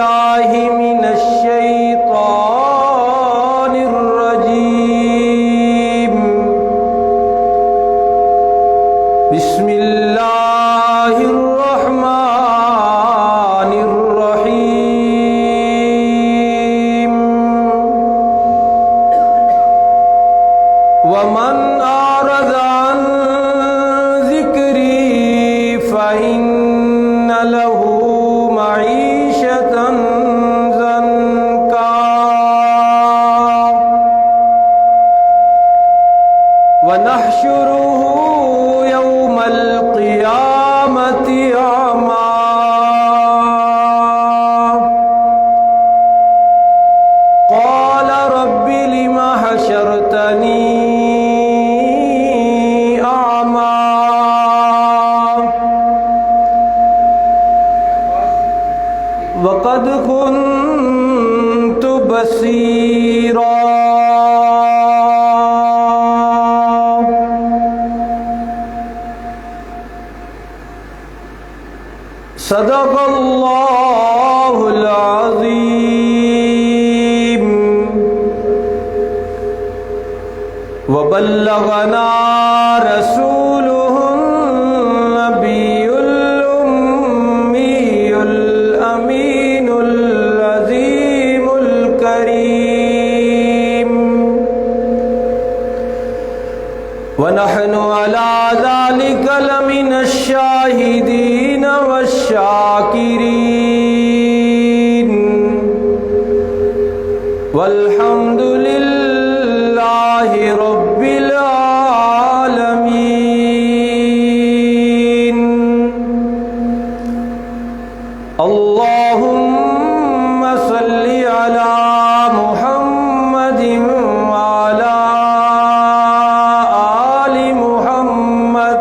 باللہ من الشیطان الرجیم بسم اللہ الرحمن الرحیم ومن أعرض عن ذكري فإن له معيشة ضنكا ونحشره يوم القيامة أعمى قال رب لم حشرتني وقد كنت بصيرا صدق اللہ العظیم وبلغنا رسوله النبي الأمي الأمين العظيم الكريم ونحن على ذلك لمن الشاهدين والشاكرين والحمد لله رب العالمين اللهم صل على محمد وعلى آل محمد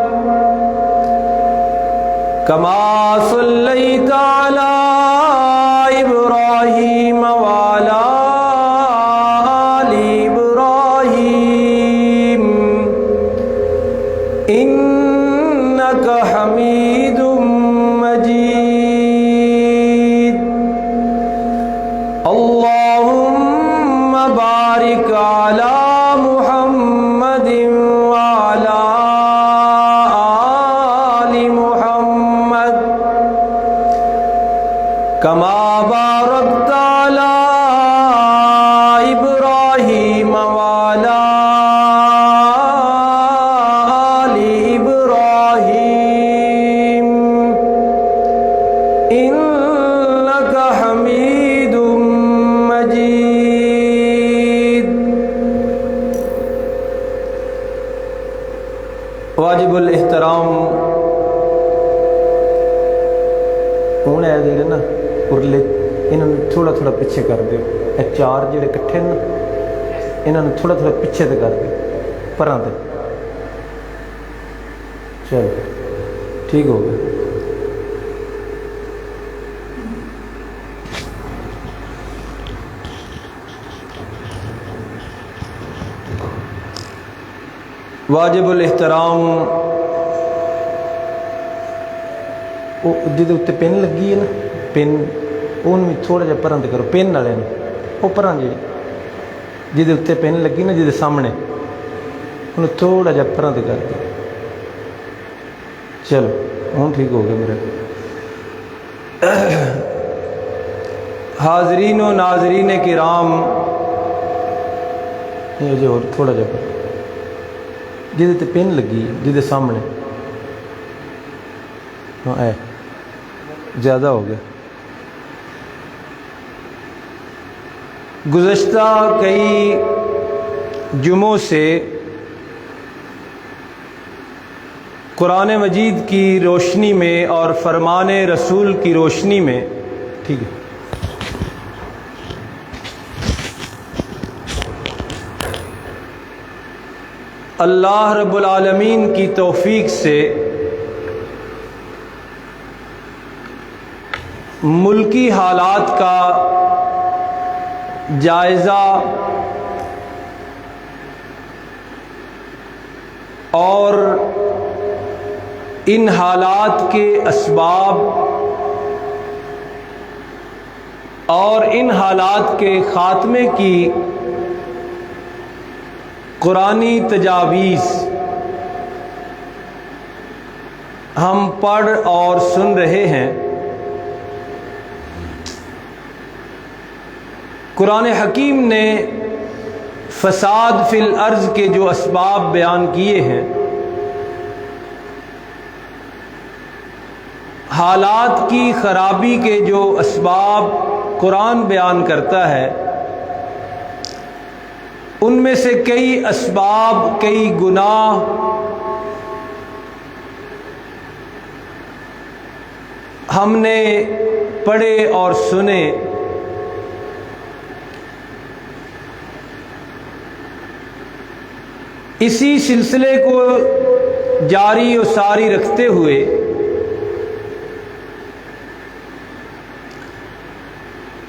كما صليت على إبراهيم وعلى آل إبراهيم إنك حميد مجيد اللهم بارك على محمد وعلى آل محمد كما باركت على إبراهيم وعلى آل إبراهيم إنك حميد مجيد واجب الاحترام ہوں ہے جڑے نا ارلے انہوں نے تھوڑا تھوڑا پیچھے کر دیو اے چار جڑے کٹھے نا انہوں نے تھوڑا تھوڑا پیچھے تے کر دیو پراں تے چل ٹھیک ہو گیا واجب الاحترام جہدے اتنے پن لگی ہے نا پن انہوں بھی تھوڑا جہا پراں تے کرو پن والے وہ پراں جی جہدے اتنے پن لگی نا جہدے سامنے انہوں تھوڑا جہا پراں تے کر دو چلو ہوں ٹھیک ہو گیا میرے حاضرین و ناظرین کرام یہ جو تھوڑا جہا جہدے تے پن لگی جہدے سامنے ہاں اے زیادہ ہو گیا گزشتہ کئی جمعوں سے قرآن مجید کی روشنی میں اور فرمان رسول کی روشنی میں ٹھیک ہے اللہ رب العالمین کی توفیق سے ملکی حالات کا جائزہ اور ان حالات کے اسباب اور ان حالات کے خاتمے کی قرآنی تجاویز ہم پڑھ اور سن رہے ہیں۔ قرآن حکیم نے فساد فی الارض کے جو اسباب بیان کیے ہیں، حالات کی خرابی کے جو اسباب قرآن بیان کرتا ہے، ان میں سے کئی اسباب، کئی گناہ ہم نے پڑھے اور سنے۔ اسی سلسلے کو جاری و ساری رکھتے ہوئے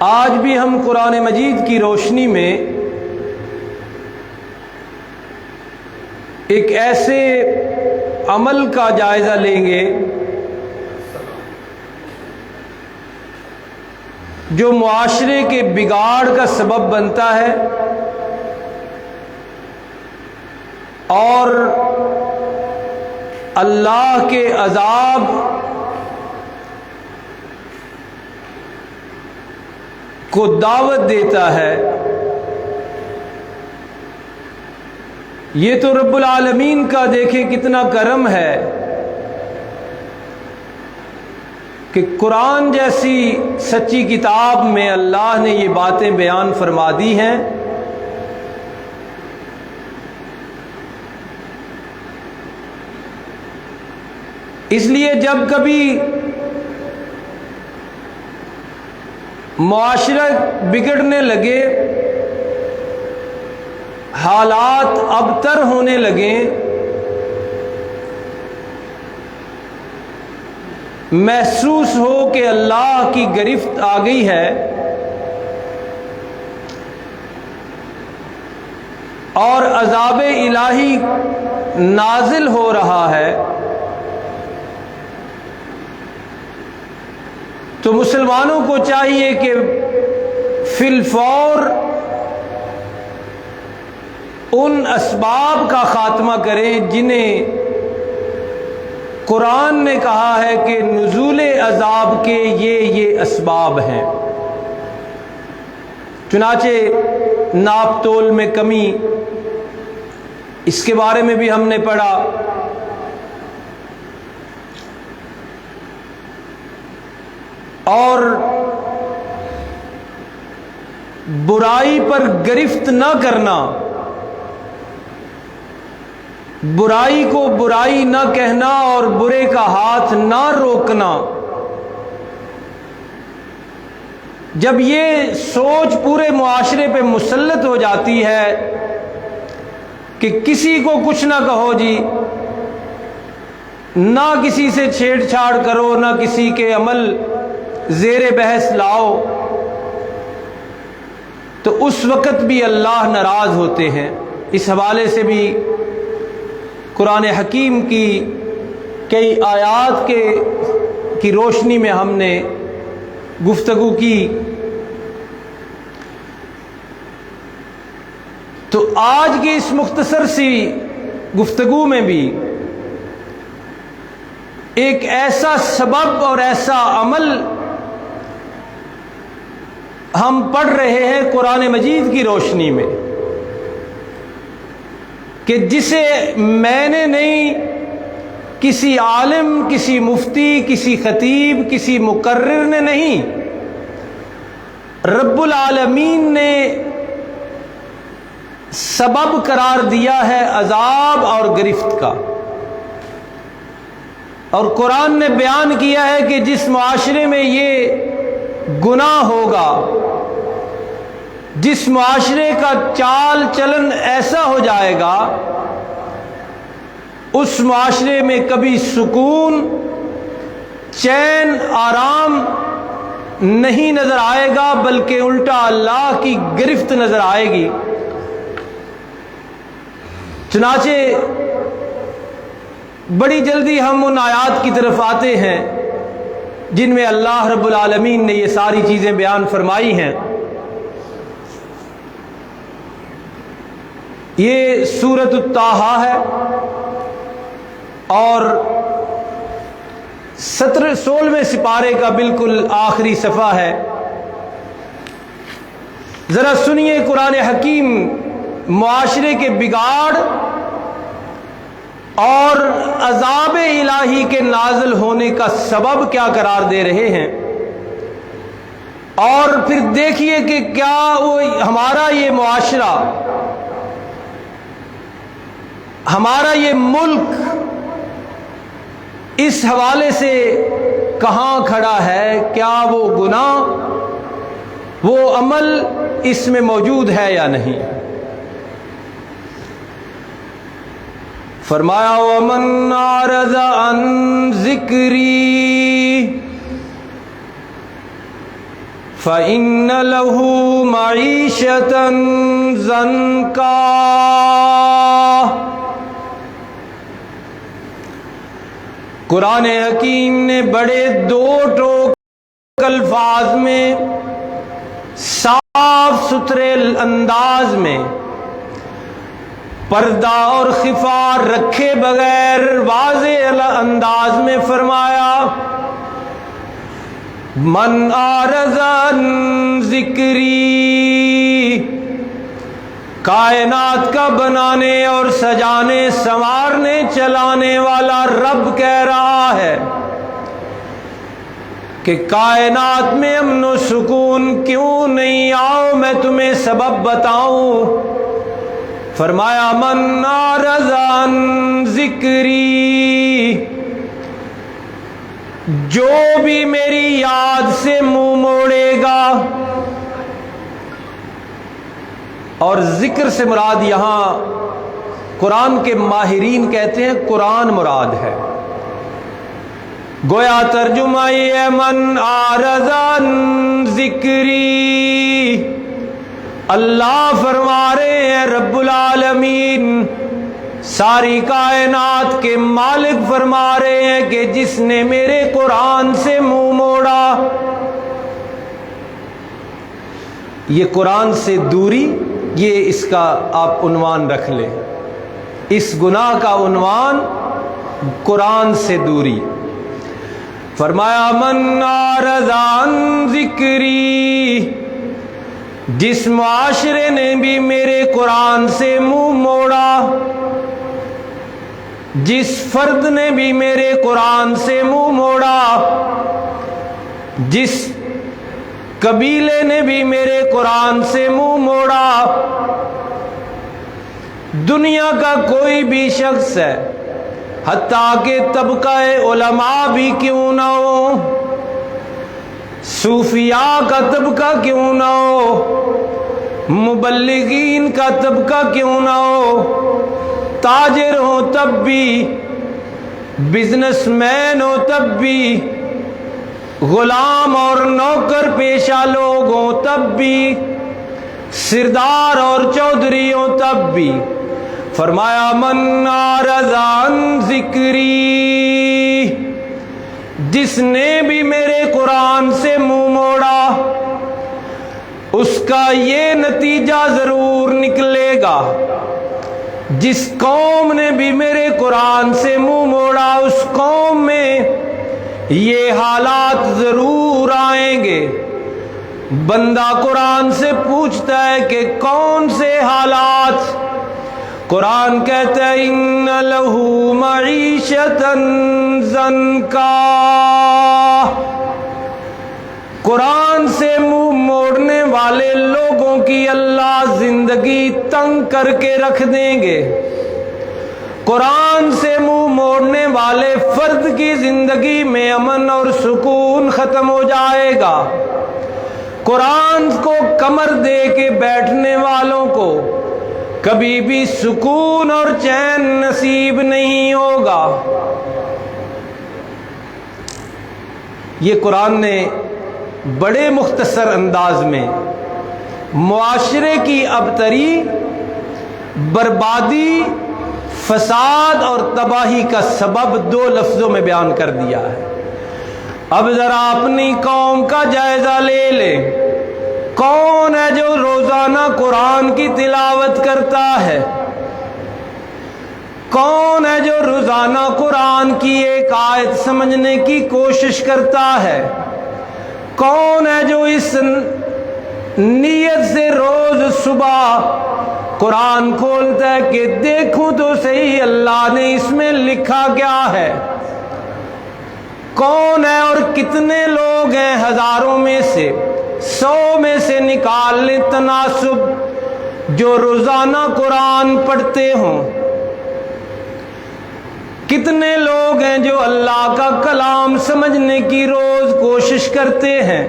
آج بھی ہم قرآن مجید کی روشنی میں ایک ایسے عمل کا جائزہ لیں گے جو معاشرے کے بگاڑ کا سبب بنتا ہے اور اللہ کے عذاب کو دعوت دیتا ہے۔ یہ تو رب العالمین کا دیکھیں کتنا کرم ہے کہ قرآن جیسی سچی کتاب میں اللہ نے یہ باتیں بیان فرما دی ہیں۔ اس لیے جب کبھی معاشرہ بگڑنے لگے، حالات ابتر ہونے لگیں، محسوس ہو کہ اللہ کی گرفت آ گئی ہے اور عذاب الہی نازل ہو رہا ہے، تو مسلمانوں کو چاہیے کہ فی الفور ان اسباب کا خاتمہ کریں جنہیں قرآن نے کہا ہے کہ نزول عذاب کے یہ اسباب ہیں۔ چنانچہ ناپ تول میں کمی، اس کے بارے میں بھی ہم نے پڑھا۔ اور برائی پر گرفت نہ کرنا، برائی کو برائی نہ کہنا اور برے کا ہاتھ نہ روکنا، جب یہ سوچ پورے معاشرے پہ مسلط ہو جاتی ہے کہ کسی کو کچھ نہ کہو جی، نہ کسی سے چھیڑ چھاڑ کرو، نہ کسی کے عمل زیر بحث لاؤ، تو اس وقت بھی اللہ ناراض ہوتے ہیں۔ اس حوالے سے بھی قرآن حکیم کی کئی آیات کی روشنی میں ہم نے گفتگو کی۔ تو آج کی اس مختصر سی گفتگو میں بھی ایک ایسا سبب اور ایسا عمل ہم پڑھ رہے ہیں قرآن مجید کی روشنی میں کہ جسے میں نے نہیں، کسی عالم، کسی مفتی، کسی خطیب، کسی مقرر نے نہیں، رب العالمین نے سبب قرار دیا ہے عذاب اور گرفت کا۔ اور قرآن نے بیان کیا ہے کہ جس معاشرے میں یہ گناہ ہوگا، جس معاشرے کا چال چلن ایسا ہو جائے گا، اس معاشرے میں کبھی سکون، چین، آرام نہیں نظر آئے گا، بلکہ الٹا اللہ کی گرفت نظر آئے گی۔ چنانچہ بڑی جلدی ہم ان آیات کی طرف آتے ہیں جن میں اللہ رب العالمین نے یہ ساری چیزیں بیان فرمائی ہیں. یہ سورۃ الطٰہٰ ہے اور 16ویں سپارے کا بالکل آخری صفحہ ہے. ذرا سنیے قرآن حکیم معاشرے کے بگاڑ اور عذاب الہی کے نازل ہونے کا سبب کیا قرار دے رہے ہیں، اور پھر دیکھیے کہ کیا وہ ہمارا یہ معاشرہ، ہمارا یہ ملک اس حوالے سے کہاں کھڑا ہے. کیا وہ گناہ، وہ عمل اس میں موجود ہے یا نہیں. فرمایا وَمَنْ أَعْرَضَ عَنْ ذِكْرِي فَإِنَّ لَهُ مَعِيشَةً ضَنْكًا. قرآن حکیم نے بڑے دو ٹوک الفاظ میں صاف ستھرے انداز میں پردہ اور خفا رکھے بغیر واضح انداز میں فرمایا من اعرض عن ذکری. کائنات کا بنانے اور سجانے سنوارنے چلانے والا رب کہہ رہا ہے کہ کائنات میں امن و سکون کیوں نہیں، آؤ میں تمہیں سبب بتاؤں. فرمایا من اعرض عن ذکری، جو بھی میری یاد سے منہ موڑے گا. اور ذکر سے مراد یہاں قرآن کے ماہرین کہتے ہیں قرآن مراد ہے. گویا ترجمہ یہ ہے من اعرض عن ذکری. اللہ فرما رہے ہیں، رب العالمین ساری کائنات کے مالک فرما رہے ہیں کہ جس نے میرے قرآن سے منہ موڑا. یہ قرآن سے دوری، یہ اس کا آپ عنوان رکھ لیں، اس گناہ کا عنوان قرآن سے دوری. فرمایا من اعرض عن ذکری، جس معاشرے نے بھی میرے قرآن سے منہ موڑا، جس فرد نے بھی میرے قرآن سے منہ موڑا، جس قبیلے نے بھی میرے قرآن سے منہ موڑا، دنیا کا کوئی بھی شخص ہے، حتیٰ کہ طبقہ علماء بھی کیوں نہ ہو، صوفیاء کا طبقہ کیوں نہ ہو، مبلغین کا طبقہ کیوں نہ ہو، تاجر ہو تب بھی، بزنس مین ہو تب بھی، غلام اور نوکر پیشہ لوگ ہوں تب بھی، سردار اور چودھری ہوں تب بھی. فرمایا من اعرض عن ذکری، جس نے بھی میرے قرآن سے منہ موڑا اس کا یہ نتیجہ ضرور نکلے گا. جس قوم نے بھی میرے قرآن سے منہ موڑا اس قوم میں یہ حالات ضرور آئیں گے. بندہ قرآن سے پوچھتا ہے کہ کون سے حالات؟ قرآن کہتا ہے ان لہ معیشۃ ضنکا. قرآن سے منہ موڑنے والے لوگوں کی اللہ زندگی تنگ کر کے رکھ دیں گے. قرآن سے منہ موڑنے والے فرد کی زندگی میں امن اور سکون ختم ہو جائے گا. قرآن کو کمر دے کے بیٹھنے والوں کو کبھی بھی سکون اور چین نصیب نہیں ہوگا. یہ قرآن نے بڑے مختصر انداز میں معاشرے کی ابتری، بربادی، فساد اور تباہی کا سبب 2 لفظوں میں بیان کر دیا ہے. اب ذرا اپنی قوم کا جائزہ لے لے، کون ہے جو روزانہ قرآن کی تلاوت کرتا ہے؟ کون ہے جو روزانہ قرآن کی ایک آیت سمجھنے کی کوشش کرتا ہے؟ کون ہے جو اس نیت سے روز صبح قرآن کھولتا ہے کہ دیکھوں تو صحیح اللہ نے اس میں لکھا کیا ہے؟ کون ہے اور کتنے لوگ ہیں؟ ہزاروں میں سے 100 میں سے نکال لیں تناسب جو روزانہ قرآن پڑھتے ہوں۔ کتنے لوگ ہیں جو اللہ کا کلام سمجھنے کی روز کوشش کرتے ہیں؟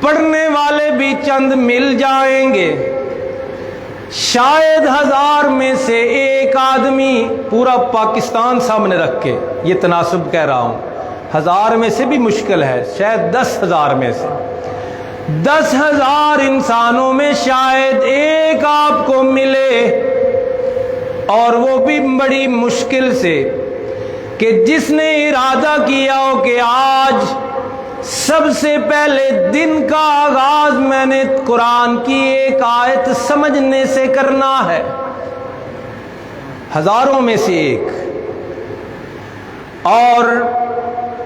پڑھنے والے بھی چند مل جائیں گے، شاید 1000 میں سے ایک آدمی، پورا پاکستان سامنے رکھ کے یہ تناسب کہہ رہا ہوں، 1000 میں سے بھی مشکل ہے، شاید 10,000 میں سے 10,000 انسانوں میں شاید ایک آپ کو ملے، اور وہ بھی بڑی مشکل سے، کہ جس نے ارادہ کیا ہو کہ آج سب سے پہلے دن کا آغاز میں نے قرآن کی ایک آیت سمجھنے سے کرنا ہے، ہزاروں میں سے ایک۔ اور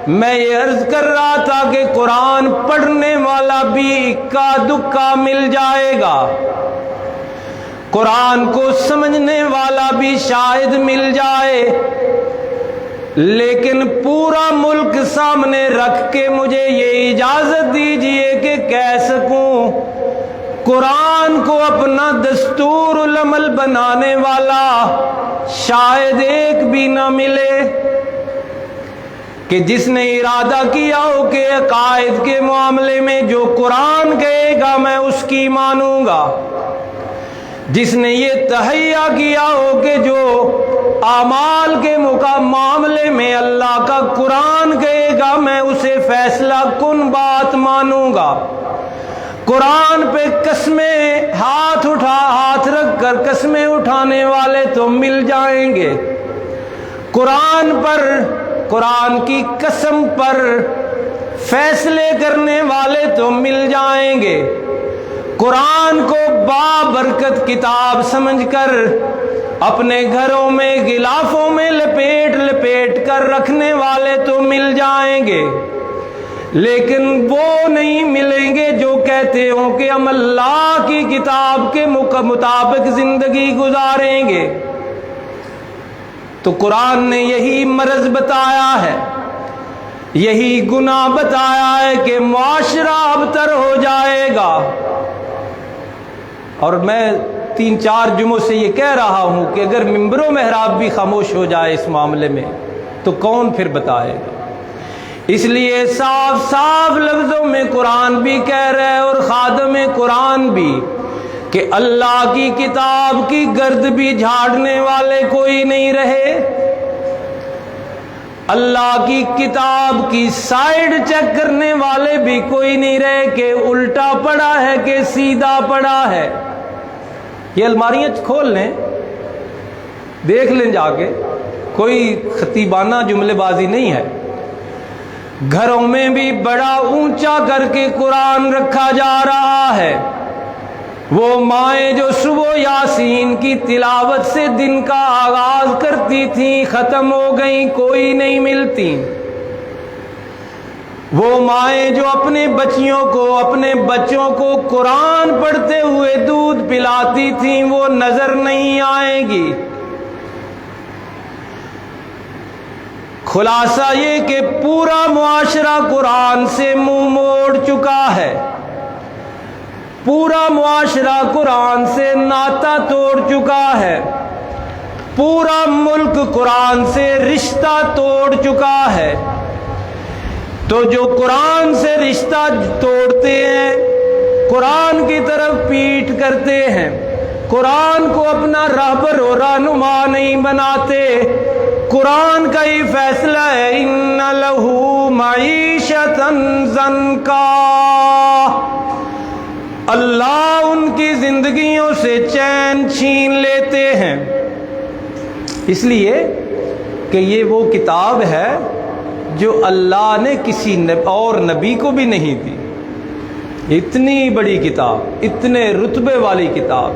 میں یہ عرض کر رہا تھا کہ قرآن پڑھنے والا بھی اکا دکا مل جائے گا، قرآن کو سمجھنے والا بھی شاید مل جائے، لیکن پورا ملک سامنے رکھ کے مجھے یہ اجازت دیجئے کہ کہہ سکوں قرآن کو اپنا دستور العمل بنانے والا شاید ایک بھی نہ ملے، کہ جس نے ارادہ کیا ہو کہ عقائد کے معاملے میں جو قرآن کہے گا میں اس کی مانوں گا، جس نے یہ تہیہ کیا ہو کہ جو اعمال کے معاملے میں اللہ کا قرآن کہے گا میں اسے فیصلہ کن بات مانوں گا۔ قرآن پہ قسمیں ہاتھ رکھ کر قسمیں اٹھانے والے تو مل جائیں گے، قرآن پر، قرآن کی قسم پر فیصلے کرنے والے تو مل جائیں گے، قرآن کو بابرکت کتاب سمجھ کر اپنے گھروں میں غلافوں میں لپیٹ کر رکھنے والے تو مل جائیں گے، لیکن وہ نہیں ملیں گے جو کہتے ہوں کہ ہم اللہ کی کتاب کے مطابق زندگی گزاریں گے۔ تو قرآن نے یہی مرض بتایا ہے، یہی گناہ بتایا ہے کہ معاشرہ ابتر ہو جائے گا۔ اور میں 3-4 جمعوں سے یہ کہہ رہا ہوں کہ اگر ممبر و محراب بھی خاموش ہو جائے اس معاملے میں تو کون پھر بتائے گا؟ اس لیے صاف لفظوں میں قرآن بھی کہہ رہے اور خادم قرآن بھی کہ اللہ کی کتاب کی گرد بھی جھاڑنے والے کوئی نہیں رہے، اللہ کی کتاب کی سائیڈ چیک کرنے والے بھی کوئی نہیں رہے کہ الٹا پڑا ہے کہ سیدھا پڑا ہے۔ یہ الماریاں کھول لیں، دیکھ لیں جا کے، کوئی خطیبانہ جملے بازی نہیں ہے۔ گھروں میں بھی بڑا اونچا کر کے قرآن رکھا جا رہا ہے، وہ مائیں جو صبح یاسین کی تلاوت سے دن کا آغاز کرتی تھیں ختم ہو گئیں، کوئی نہیں ملتی۔ وہ مائیں جو اپنے بچوں کو قرآن پڑھتے ہوئے دودھ پلاتی تھیں وہ نظر نہیں آئیں گی۔ خلاصہ یہ کہ پورا معاشرہ قرآن سے منہ موڑ چکا ہے، پورا معاشرہ قرآن سے ناطہ توڑ چکا ہے، پورا ملک قرآن سے رشتہ توڑ چکا ہے۔ تو جو قرآن سے رشتہ توڑتے ہیں، قرآن کی طرف پیٹ کرتے ہیں، قرآن کو اپنا رہبر و رہنما نہیں بناتے، قرآن کا ہی فیصلہ ہے ان لہو معیشۃ ضنکا، اللہ ان کی زندگیوں سے چین چھین لیتے ہیں۔ اس لیے کہ یہ وہ کتاب ہے جو اللہ نے کسی اور نبی کو بھی نہیں دی. اتنی بڑی کتاب، اتنے رتبے والی کتاب.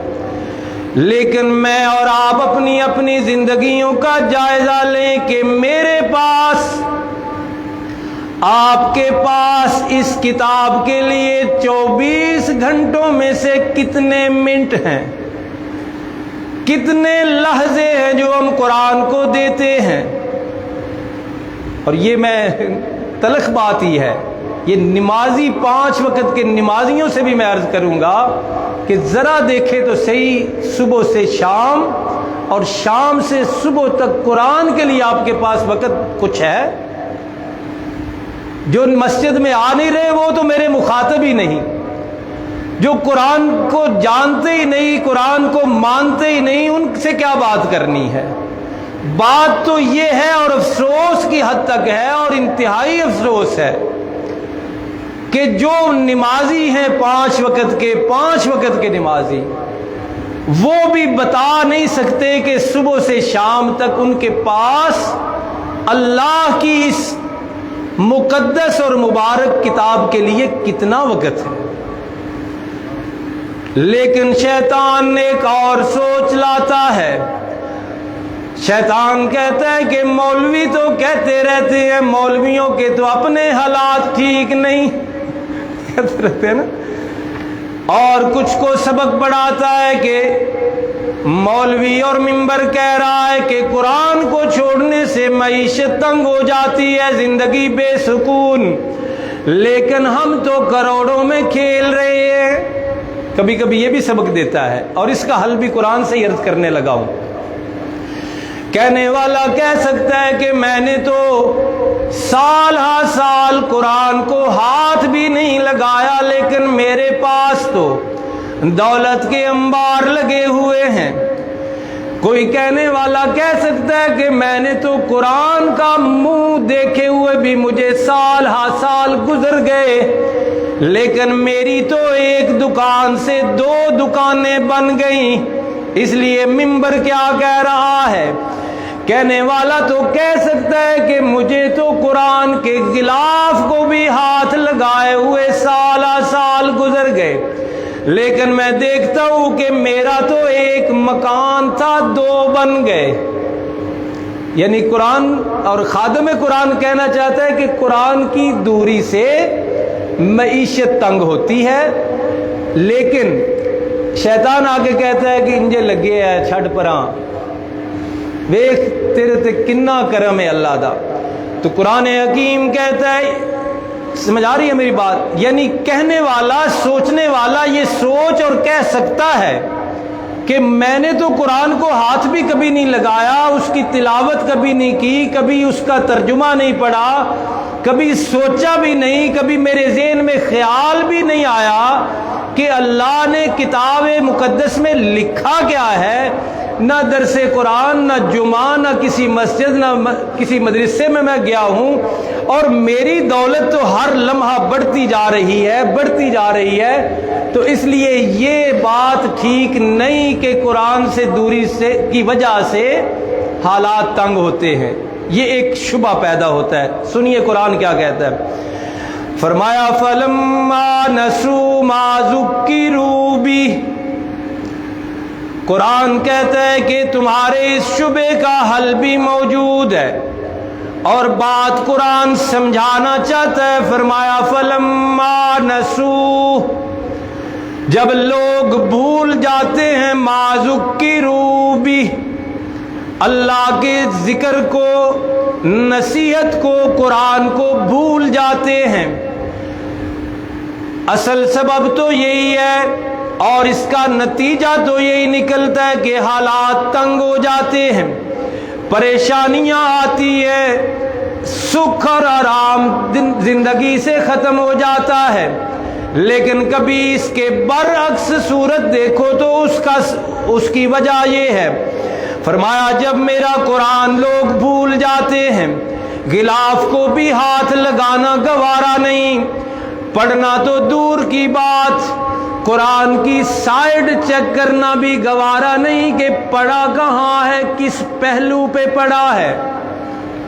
لیکن میں اور آپ اپنی اپنی زندگیوں کا جائزہ لیں کہ میرے پاس، آپ کے پاس اس کتاب کے لیے 24 گھنٹوں میں سے کتنے منٹ ہیں، کتنے لحظے ہیں جو ہم قرآن کو دیتے ہیں. اور یہ میں تلخ بات ہی ہے، یہ نمازی 5 وقت کے نمازیوں سے بھی میں عرض کروں گا کہ ذرا دیکھیں تو صحیح، صبح سے شام اور شام سے صبح تک قرآن کے لیے آپ کے پاس وقت کچھ ہے؟ جو مسجد میں آ نہیں رہے وہ تو میرے مخاطب ہی نہیں، جو قرآن کو جانتے ہی نہیں، قرآن کو مانتے ہی نہیں، ان سے کیا بات کرنی ہے؟ بات تو یہ ہے، اور افسوس کی حد تک ہے، اور انتہائی افسوس ہے کہ جو نمازی ہیں 5 وقت کے نمازی، وہ بھی بتا نہیں سکتے کہ صبح سے شام تک ان کے پاس اللہ کی اس مقدس اور مبارک کتاب کے لیے کتنا وقت ہے. لیکن شیطان ایک اور سوچ لاتا ہے. شیطان کہتا ہے کہ مولوی تو کہتے رہتے ہیں، مولویوں کے تو اپنے حالات ٹھیک نہیں کہتے رہتے ہیں نا. اور کچھ کو سبق پڑھاتا ہے کہ مولوی اور منبر کہہ رہا ہے کہ قرآن کو چھوڑنے سے معیشت تنگ ہو جاتی ہے، زندگی بے سکون. لیکن ہم تو کروڑوں میں کھیل رہے ہیں. کبھی کبھی یہ بھی سبق دیتا ہے، اور اس کا حل بھی قرآن سے ہی عرض کرنے لگا ہوں. کہنے والا کہہ سکتا ہے کہ میں نے تو سال ہا سال قرآن کو ہاتھ بھی نہیں لگایا، لیکن میرے پاس تو دولت کے انبار لگے ہوئے ہیں. کوئی کہنے والا کہہ سکتا ہے کہ میں نے تو قرآن کا منہ دیکھے ہوئے بھی مجھے سال ہا سال گزر گئے، لیکن میری تو ایک دکان سے 2 دکانیں بن گئیں. اس لیے منبر کیا کہہ رہا ہے؟ کہنے والا تو کہہ سکتا ہے کہ مجھے تو قرآن کے غلاف کو بھی ہاتھ لگائے ہوئے سال ہا سال گزر گئے، لیکن میں دیکھتا ہوں کہ میرا تو ایک مکان تھا 2 بن گئے. یعنی قرآن اور خادم قرآن کہنا چاہتا ہے کہ قرآن کی دوری سے معیشت تنگ ہوتی ہے. لیکن شیطان آگے کہتا ہے کہ انجے لگے ہے چھڑ پراں، ویکھ تیرے تے کنا کرم ہے اللہ دا. تو قرآن حکیم کہتا ہے، سمجھ آ رہی ہے میری بات؟ یعنی کہنے والا، سوچنے والا یہ سوچ اور کہہ سکتا ہے کہ میں نے تو قرآن کو ہاتھ بھی کبھی نہیں لگایا، اس کی تلاوت کبھی نہیں کی، کبھی اس کا ترجمہ نہیں پڑھا، کبھی سوچا بھی نہیں، کبھی میرے ذہن میں خیال بھی نہیں آیا کہ اللہ نے کتاب مقدس میں لکھا کیا ہے. نہ درس قرآن، نہ جمعہ، نہ کسی مسجد، نہ کسی مدرسے میں گیا ہوں، اور میری دولت تو ہر لمحہ بڑھتی جا رہی ہے. تو اس لیے یہ بات ٹھیک نہیں کہ قرآن سے دوری سے کی وجہ سے حالات تنگ ہوتے ہیں. یہ ایک شبہ پیدا ہوتا ہے. سنیے قرآن کیا کہتا ہے. فرمایا فَلَمَّا نَسُوا مَا ذُكِّرُوا بِهِ. قرآن کہتا ہے کہ تمہارے اس شبے کا حل بھی موجود ہے، اور بات قرآن سمجھانا چاہتا ہے. فرمایا فَلَمَّا نَسُوا، جب لوگ بھول جاتے ہیں، مَا ذُكِّرُوا بِهِ، اللہ کے ذکر کو، نصیحت کو، قرآن کو بھول جاتے ہیں. اصل سبب تو یہی ہے، اور اس کا نتیجہ تو یہی نکلتا ہے کہ حالات تنگ ہو جاتے ہیں، پریشانیاں آتی ہے، سکھ اور آرام زندگی سے ختم ہو جاتا ہے. لیکن کبھی اس کے برعکس صورت دیکھو تو اس کی وجہ یہ ہے. فرمایا جب میرا قرآن لوگ بھول جاتے ہیں، غلاف کو بھی ہاتھ لگانا گوارا نہیں، پڑھنا تو دور کی بات، قرآن کی سائیڈ چیک کرنا بھی گوارا نہیں کہ پڑھا کہاں ہے، کس پہلو پہ پڑھا ہے.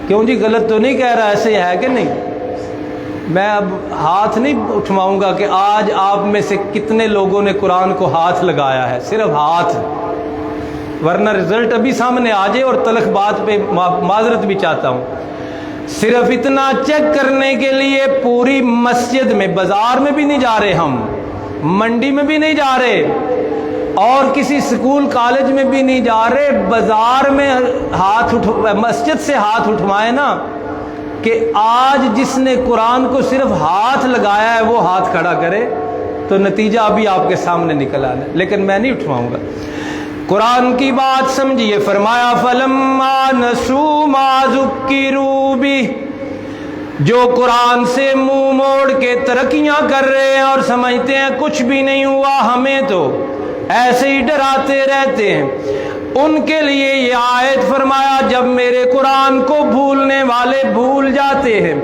کیوں جی گلت تو نہیں کہہ رہا، ایسے ہے کہ نہیں؟ میں اب ہاتھ نہیں اٹھواؤں گا کہ آج آپ میں سے کتنے لوگوں نے قرآن کو ہاتھ لگایا ہے، صرف ہاتھ، ورنہ رزلٹ ابھی سامنے آ جائے اور تلخ بات پہ معذرت بھی چاہتا ہوں۔ صرف اتنا چیک کرنے کے لیے پوری مسجد میں، بازار میں بھی نہیں جا رہے، ہم منڈی میں بھی نہیں جا رہے، اور کسی سکول کالج میں بھی نہیں جا رہے، بازار میں مسجد سے ہاتھ اٹھوائے نا، کہ آج جس نے قرآن کو صرف ہاتھ لگایا ہے وہ ہاتھ کھڑا کرے، تو نتیجہ ابھی آپ کے سامنے نکل آنا ہے، لیکن میں نہیں اٹھواؤں گا۔ قرآن کی بات سمجھیے، فرمایا فَلَمَّا نَسُوا مَا ذُكِّرُوا بِهِ، جو قرآن سے منہ موڑ کے ترقیاں کر رہے ہیں اور سمجھتے ہیں کچھ بھی نہیں ہوا، ہمیں تو ایسے ہی ڈراتے رہتے ہیں، ان کے لیے یہ آیت فرمایا جب میرے قرآن کو بھولنے والے بھول جاتے ہیں،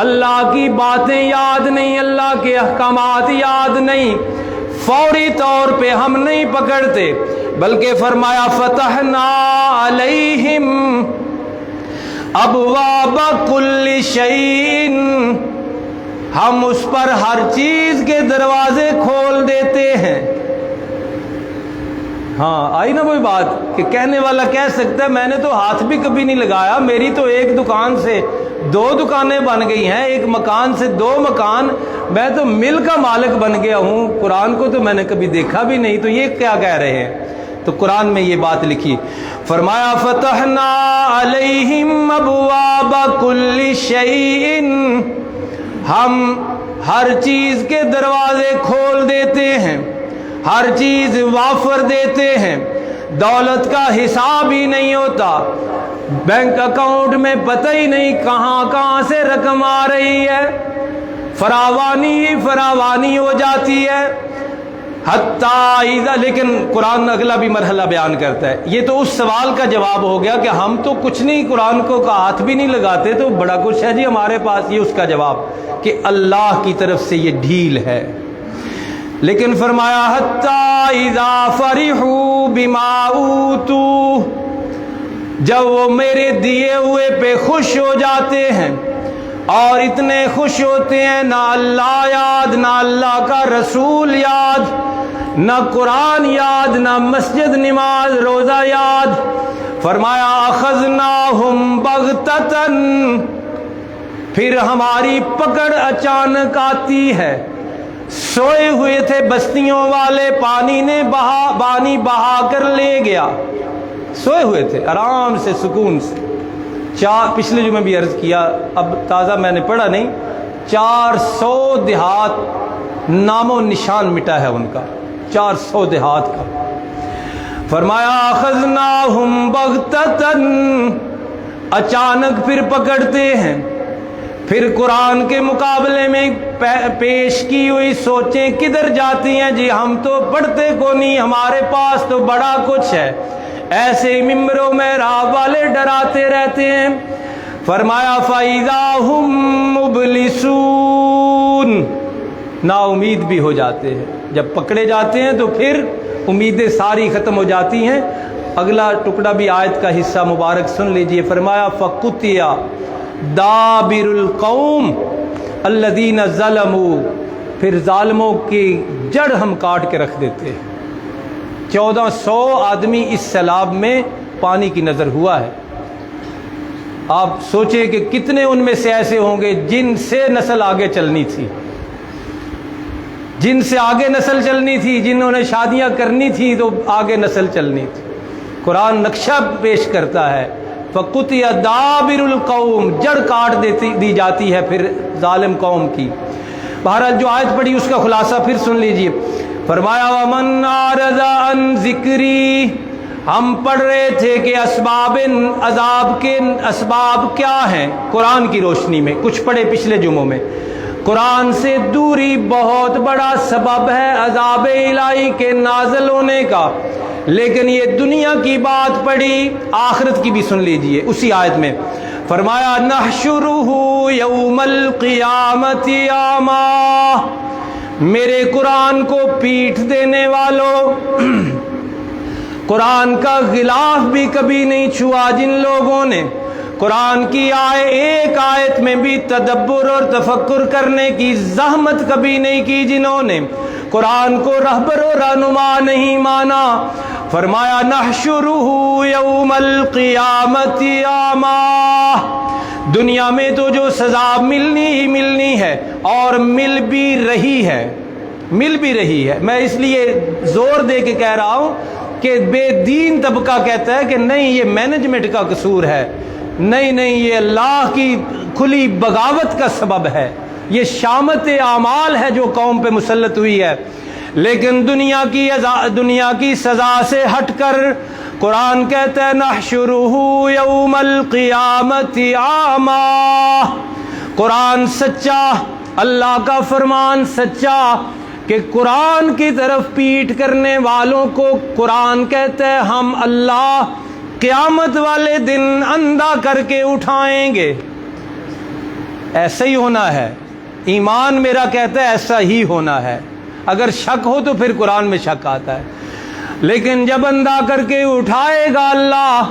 اللہ کی باتیں یاد نہیں، اللہ کے احکامات یاد نہیں، فوری طور پہ ہم نہیں پکڑتے، بلکہ فرمایا فتحنا علیہم ابواب کل شیء، ہم اس پر ہر چیز کے دروازے کھول دیتے ہیں۔ ہاں آئی نا وہی بات کہ کہنے والا کہہ سکتا ہے میں نے تو ہاتھ بھی کبھی نہیں لگایا، میری تو ایک دکان سے 2 دکانیں بن گئی ہیں، ایک مکان سے 2 مکان، میں تو مل کا مالک بن گیا ہوں، قرآن کو تو میں نے کبھی دیکھا بھی نہیں، تو یہ کیا کہہ رہے ہیں؟ تو قرآن میں یہ بات لکھی، فرمایا فتحنا علیہم ابواب کل شیء، ہم ہر چیز کے دروازے کھول دیتے ہیں، ہر چیز وافر دیتے ہیں، دولت کا حساب ہی نہیں ہوتا، بینک اکاؤنٹ میں پتہ ہی نہیں کہاں کہاں سے رقم آ رہی ہے، فراوانی ہی فراوانی ہو جاتی ہے، لیکن قرآن اگلا بھی مرحلہ بیان کرتا ہے۔ یہ تو اس سوال کا جواب ہو گیا کہ ہم تو کچھ نہیں، قرآن کو ہاتھ بھی نہیں لگاتے، تو بڑا کچھ ہے جی ہمارے پاس، یہ اس کا جواب کہ اللہ کی طرف سے یہ ڈھیل ہے۔ لیکن فرمایا حتی اذا فرحوا بما اوتوا، جب وہ میرے دیے ہوئے پہ خوش ہو جاتے ہیں، اور اتنے خوش ہوتے ہیں نہ اللہ یاد، نہ اللہ کا رسول یاد، نہ قرآن یاد، نہ مسجد نماز روزہ یاد، فرمایا اخذناہم بغتۃ، پھر ہماری پکڑ اچانک آتی ہے۔ سوئے ہوئے تھے بستیوں والے، پانی بہا کر لے گیا، سوئے ہوئے تھے آرام سے سکون سے۔ پچھلے جو میں بھی عرض کیا، اب تازہ میں نے پڑھا نہیں، 400 دیہات نام و نشان مٹا ہے ان کا، 400 دیہات کا۔ فرمایا اخذناہم بغتۃ، اچانک پھر پکڑتے ہیں۔ پھر قرآن کے مقابلے میں پیش کی ہوئی سوچیں کدھر جاتی ہیں جی؟ ہم تو پڑھتے کو نہیں، ہمارے پاس تو بڑا کچھ ہے، ایسے ممبر و محراب والے ڈراتے رہتے ہیں۔ فرمایا فَإِذَا هُمْ مُبْلِسُونَ، نا امید بھی ہو جاتے ہیں، جب پکڑے جاتے ہیں تو پھر امیدیں ساری ختم ہو جاتی ہیں۔ اگلا ٹکڑا بھی آیت کا حصہ مبارک سن لیجئے، فرمایا فَقُطِعَ دَابِرُ الْقَوْمِ الَّذِينَ ظَلَمُوا، پھر ظالموں کی جڑ ہم کاٹ کے رکھ دیتے ہیں۔ 1400 آدمی اس سیلاب میں پانی کی نظر ہوا ہے۔ آپ سوچیں کہ کتنے ان میں سے ایسے ہوں گے جن سے نسل آگے چلنی تھی، جن سے آگے نسل چلنی تھی، جنہوں نے شادیاں کرنی تھی تو آگے نسل چلنی تھی۔ قرآن نقشہ پیش کرتا ہے فَقُطِعَ دَابِرُ الْقَوْمِ، جڑ کاٹ دی جاتی ہے پھر ظالم قوم کی۔ بہرحال جو آیت پڑھی اس کا خلاصہ پھر سن لیجئے۔ فرمایا وَمَنْ أَعْرَضَ عَنْ ذِكْرِي، ہم پڑھ رہے تھے کہ اسباب عذاب کے اسباب کیا ہیں قرآن کی روشنی میں، کچھ پڑھے پچھلے جمعوں میں۔ قرآن سے دوری بہت بڑا سبب ہے عذاب الہی کے نازل ہونے کا، لیکن یہ دنیا کی بات پڑھی، آخرت کی بھی سن لیجئے اسی آیت میں۔ فرمایا نحشرہ یوم القیامت اعمی، میرے قرآن کو پیٹھ دینے والوں، قرآن کا غلاف بھی کبھی نہیں چھوا جن لوگوں نے قرآن کی ایک آیت میں بھی تدبر اور تفکر کرنے کی زحمت کبھی نہیں کی جنہوں نے قرآن کو رہبر و رہنما نہیں مانا۔ فرمایا نحشرہ یوم القیامت اعمیٰ، دنیا میں تو جو سزا ملنی ہی ملنی ہے اور مل بھی رہی ہے، مل بھی رہی ہے۔ میں اس لیے زور دے کے کہہ رہا ہوں کہ بے دین طبقہ کہتا ہے کہ نہیں یہ مینجمنٹ کا قصور ہے، نہیں نہیں یہ اللہ کی کھلی بغاوت کا سبب ہے، یہ شامت اعمال ہے جو قوم پہ مسلط ہوئی ہے۔ لیکن دنیا کی سزا سے ہٹ کر قرآن کہتا ہے نحشرہ یوم القیامت اعمیٰ، قرآن سچا، اللہ کا فرمان سچا کہ قرآن کی طرف پیٹھ کرنے والوں کو قرآن کہتا ہے ہم اللہ قیامت والے دن اندھا کر کے اٹھائیں گے۔ ایسا ہی ہونا ہے، ایمان میرا کہتا ہے ایسا ہی ہونا ہے۔ اگر شک ہو تو پھر قرآن میں شک آتا ہے، لیکن جب اندھا کر کے اٹھائے گا اللہ،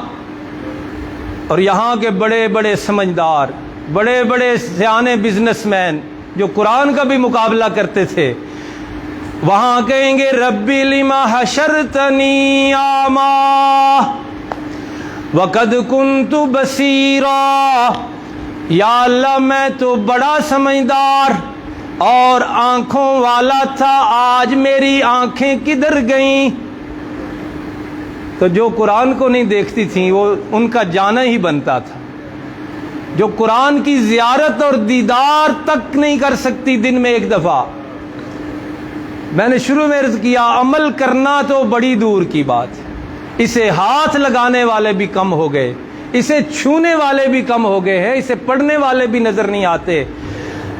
اور یہاں کے بڑے بڑے سمجھدار، بڑے بڑے سیانے بزنس مین جو قرآن کا بھی مقابلہ کرتے تھے، وہاں کہیں گے ربی لما حشرتنی اعمیٰ وقد کنت بصیرا، یا اللہ میں تو بڑا سمجھدار اور آنکھوں والا تھا، آج میری آنکھیں کدھر گئیں؟ تو جو قرآن کو نہیں دیکھتی تھیں وہ ان کا جانا ہی بنتا تھا، جو قرآن کی زیارت اور دیدار تک نہیں کر سکتی دن میں ایک دفعہ۔ میں نے شروع میں عرض کیا عمل کرنا تو بڑی دور کی بات ہے، اسے ہاتھ لگانے والے بھی کم ہو گئے، اسے چھونے والے بھی کم ہو گئے ہیں، اسے پڑھنے والے بھی نظر نہیں آتے۔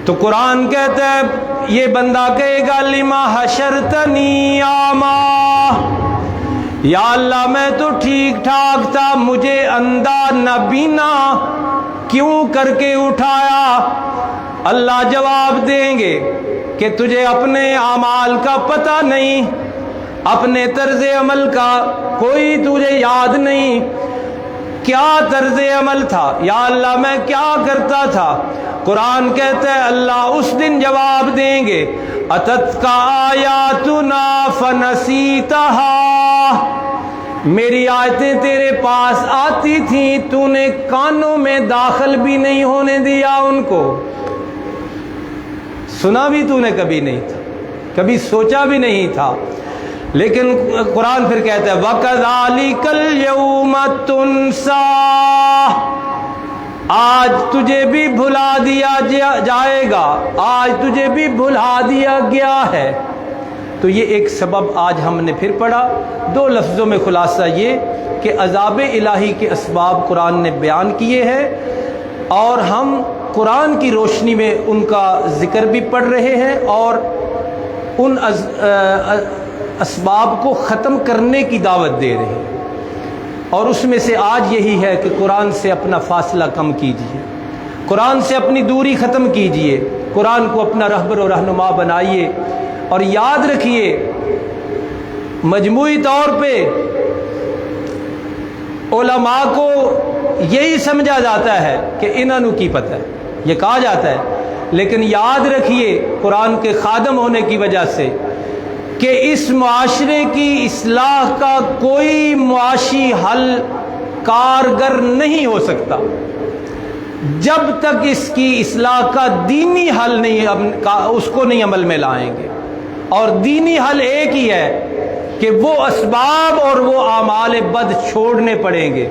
تو قرآن کہتا ہے یہ بندہ کہے گا لما حشرتنی اعمیٰ، یا اللہ میں تو ٹھیک ٹھاک تھا، مجھے اندھا نہ بینا کیوں کر کے اٹھایا؟ اللہ جواب دیں گے کہ تجھے اپنے اعمال کا پتہ نہیں، اپنے طرز عمل کا کوئی تجھے یاد نہیں۔ کیا طرز عمل تھا یا اللہ میں کیا کرتا تھا؟ قرآن کہتا ہے اللہ اس دن جواب دیں گے اتتک آیاتنا فنسیتہا، میری آیتیں تیرے پاس آتی تھیں، تو نے کانوں میں داخل بھی نہیں ہونے دیا، ان کو سنا بھی تو نے کبھی نہیں تھا، کبھی سوچا بھی نہیں تھا۔ لیکن قرآن پھر کہتا ہے وَكَذَلِكَ الْيَوْمَ تُنْسَى، آج تجھے بھی بھلا دیا جائے گا، آج تجھے بھی بھلا دیا گیا ہے۔ تو یہ ایک سبب آج ہم نے پھر پڑھا۔ دو لفظوں میں خلاصہ یہ کہ عذاب الہی کے اسباب قرآن نے بیان کیے ہیں، اور ہم قرآن کی روشنی میں ان کا ذکر بھی پڑھ رہے ہیں، اور ان اسباب کو ختم کرنے کی دعوت دے رہے ہیں۔ اور اس میں سے آج یہی ہے کہ قرآن سے اپنا فاصلہ کم کیجیے، قرآن سے اپنی دوری ختم کیجیے، قرآن کو اپنا رہبر و رہنما بنائیے، اور یاد رکھیے مجموعی طور پہ علماء کو یہی سمجھا جاتا ہے کہ انہوں کی پتہ ہے، یہ کہا جاتا ہے، لیکن یاد رکھیے قرآن کے خادم ہونے کی وجہ سے کہ اس معاشرے کی اصلاح کا کوئی معاشی حل کارگر نہیں ہو سکتا جب تک اس کی اصلاح کا دینی حل نہیں، اس کو نہیں عمل میں لائیں گے۔ اور دینی حل ایک ہی ہے کہ وہ اسباب اور وہ اعمال بد چھوڑنے پڑیں گے،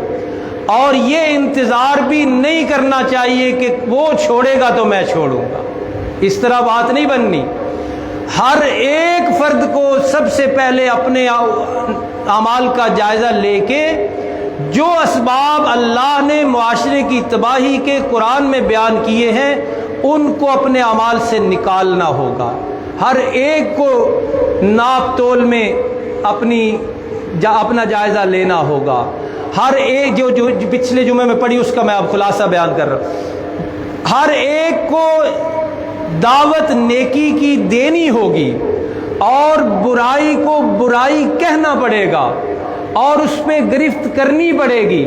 اور یہ انتظار بھی نہیں کرنا چاہیے کہ وہ چھوڑے گا تو میں چھوڑوں گا، اس طرح بات نہیں بننی۔ ہر ایک فرد کو سب سے پہلے اپنے اعمال کا جائزہ لے کے جو اسباب اللہ نے معاشرے کی تباہی کے قرآن میں بیان کیے ہیں ان کو اپنے اعمال سے نکالنا ہوگا۔ ہر ایک کو ناپ تول میں اپنا جائزہ لینا ہوگا۔ ہر ایک جو پچھلے جمعے میں پڑھی اس کا میں اب خلاصہ بیان کر رہا ہوں۔ ہر ایک کو دعوت نیکی کی دینی ہوگی، اور برائی کو برائی کہنا پڑے گا، اور اس میں گرفت کرنی پڑے گی۔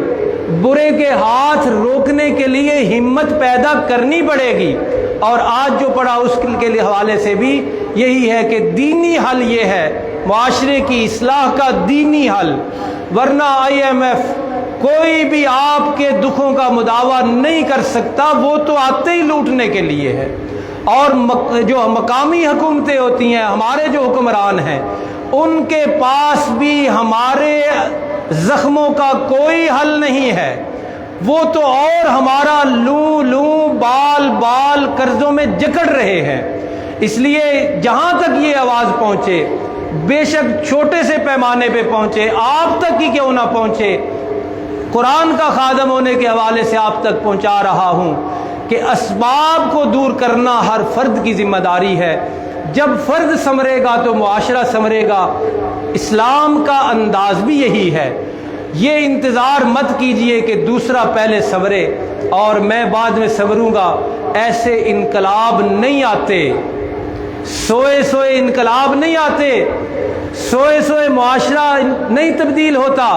برے کے ہاتھ روکنے کے لیے ہمت پیدا کرنی پڑے گی۔ اور آج جو پڑھا اس کے حوالے سے بھی یہی ہے کہ دینی حل یہ ہے، معاشرے کی اصلاح کا دینی حل، ورنہ IMF کوئی بھی آپ کے دکھوں کا مداوع نہیں کر سکتا، وہ تو آتے ہی لوٹنے کے لیے ہے۔ اور جو مقامی حکومتیں ہوتی ہیں، ہمارے جو حکمران ہیں، ان کے پاس بھی ہمارے زخموں کا کوئی حل نہیں ہے، وہ تو اور ہمارا لوں لوں بال بال قرضوں میں جکڑ رہے ہیں۔ اس لیے جہاں تک یہ آواز پہنچے، بے شک چھوٹے سے پیمانے پہ پہنچے، آپ تک ہی کیوں نہ پہنچے، قرآن کا خادم ہونے کے حوالے سے آپ تک پہنچا رہا ہوں کہ اسباب کو دور کرنا ہر فرد کی ذمہ داری ہے۔ جب فرد سنورے گا تو معاشرہ سنورے گا۔ اسلام کا انداز بھی یہی ہے۔ یہ انتظار مت کیجئے کہ دوسرا پہلے سنورے اور میں بعد میں سنوروں گا، ایسے انقلاب نہیں آتے، سوئے سوئے انقلاب نہیں آتے، سوئے سوئے معاشرہ نہیں تبدیل ہوتا۔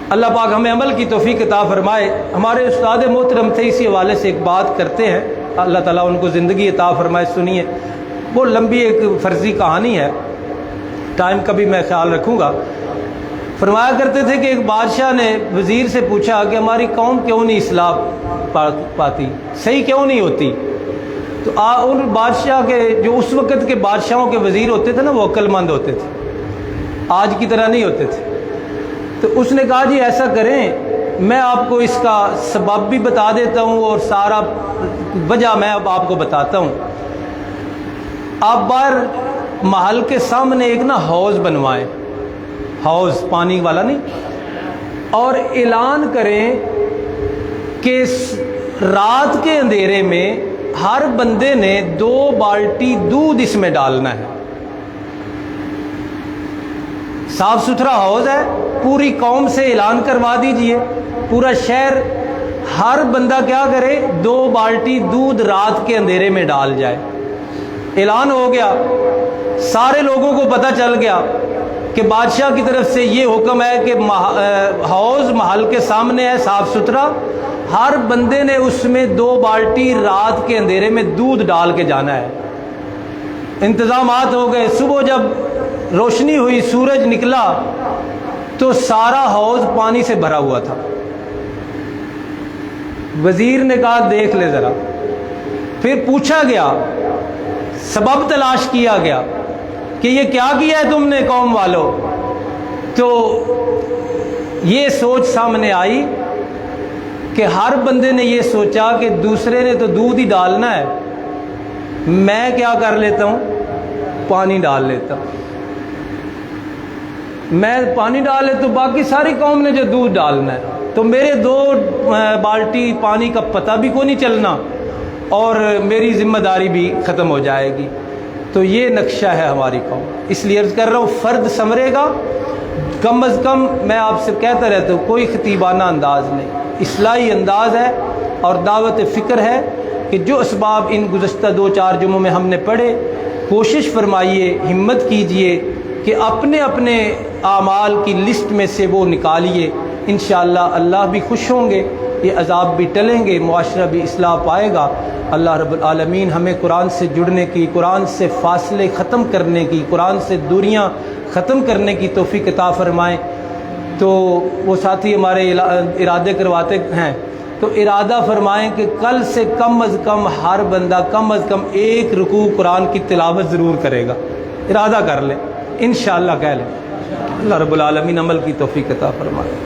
اللہ پاک ہمیں عمل کی توفیق عطا فرمائے۔ ہمارے استاد محترم تھے، اسی حوالے سے ایک بات کرتے ہیں، اللہ تعالیٰ ان کو زندگی عطا فرمائے، سنیے۔ وہ لمبی ایک فرضی کہانی ہے، ٹائم کا بھی میں خیال رکھوں گا۔ فرمایا کرتے تھے کہ ایک بادشاہ نے وزیر سے پوچھا کہ ہماری قوم کیوں نہیں اصلاح پاتی، صحیح کیوں نہیں ہوتی؟ تو ان بادشاہ کے جو اس وقت کے بادشاہوں کے وزیر ہوتے تھے نا، وہ عقل مند ہوتے تھے، آج کی طرح نہیں ہوتے تھے۔ تو اس نے کہا جی ایسا کریں، میں آپ کو اس کا سبب بھی بتا دیتا ہوں اور سارا وجہ میں اب آپ کو بتاتا ہوں۔ آپ باہر محل کے سامنے ایک نا حوض بنوائیں، حوض پانی والا نہیں، اور اعلان کریں کہ رات کے اندھیرے میں ہر بندے نے 2 بالٹی دودھ اس میں ڈالنا ہے۔ صاف ستھرا حوض ہے، پوری قوم سے اعلان کروا دیجئے، پورا شہر ہر بندہ کیا کرے، 2 بالٹی دودھ رات کے اندھیرے میں ڈال جائے۔ اعلان ہو گیا، سارے لوگوں کو پتہ چل گیا کہ بادشاہ کی طرف سے یہ حکم ہے کہ حوض محل کے سامنے ہے، صاف ستھرا، ہر بندے نے اس میں 2 بالٹی رات کے اندھیرے میں دودھ ڈال کے جانا ہے۔ انتظامات ہو گئے۔ صبح جب روشنی ہوئی، سورج نکلا تو سارا حوض پانی سے بھرا ہوا تھا۔ وزیر نے کہا دیکھ لے ذرا۔ پھر پوچھا گیا، سبب تلاش کیا گیا کہ یہ کیا کیا ہے تم نے قوم والوں؟ تو یہ سوچ سامنے آئی کہ ہر بندے نے یہ سوچا کہ دوسرے نے تو دودھ ہی ڈالنا ہے، میں کیا کر لیتا ہوں، پانی ڈال لیتا ہوں۔ میں پانی ڈالے تو باقی ساری قوم نے جو دودھ ڈالنا ہے، تو میرے 2 بالٹی پانی کا پتہ بھی کو نہیں چلنا اور میری ذمہ داری بھی ختم ہو جائے گی۔ تو یہ نقشہ ہے ہماری قوم۔ اس لیے عرض کر رہا ہوں، فرد سنورے گا، کم از کم میں آپ سے کہتا رہتا ہوں، کوئی خطیبانہ انداز نہیں، اصلاحی انداز ہے اور دعوت فکر ہے کہ جو اسباب ان گزشتہ 2-4 جمعوں میں ہم نے پڑھے، کوشش فرمائیے، ہمت کیجئے کہ اپنے اپنے اعمال کی لسٹ میں سے وہ نکالیے۔ انشاءاللہ اللہ بھی خوش ہوں گے، یہ عذاب بھی ٹلیں گے، معاشرہ بھی اصلاح پائے گا۔ اللہ رب العالمین ہمیں قرآن سے جڑنے کی، قرآن سے فاصلے ختم کرنے کی، قرآن سے دوریاں ختم کرنے کی توفیق عطا فرمائیں۔ تو وہ ساتھی ہمارے ارادے کرواتے ہیں، تو ارادہ فرمائیں کہ کل سے کم از کم ہر بندہ کم از کم 1 رکوع قرآن کی تلاوت ضرور کرے گا، ارادہ کر لیں، انشاءاللہ کہہ لیں۔ اللہ رب العالمین عمل کی توفیق عطا فرمائے۔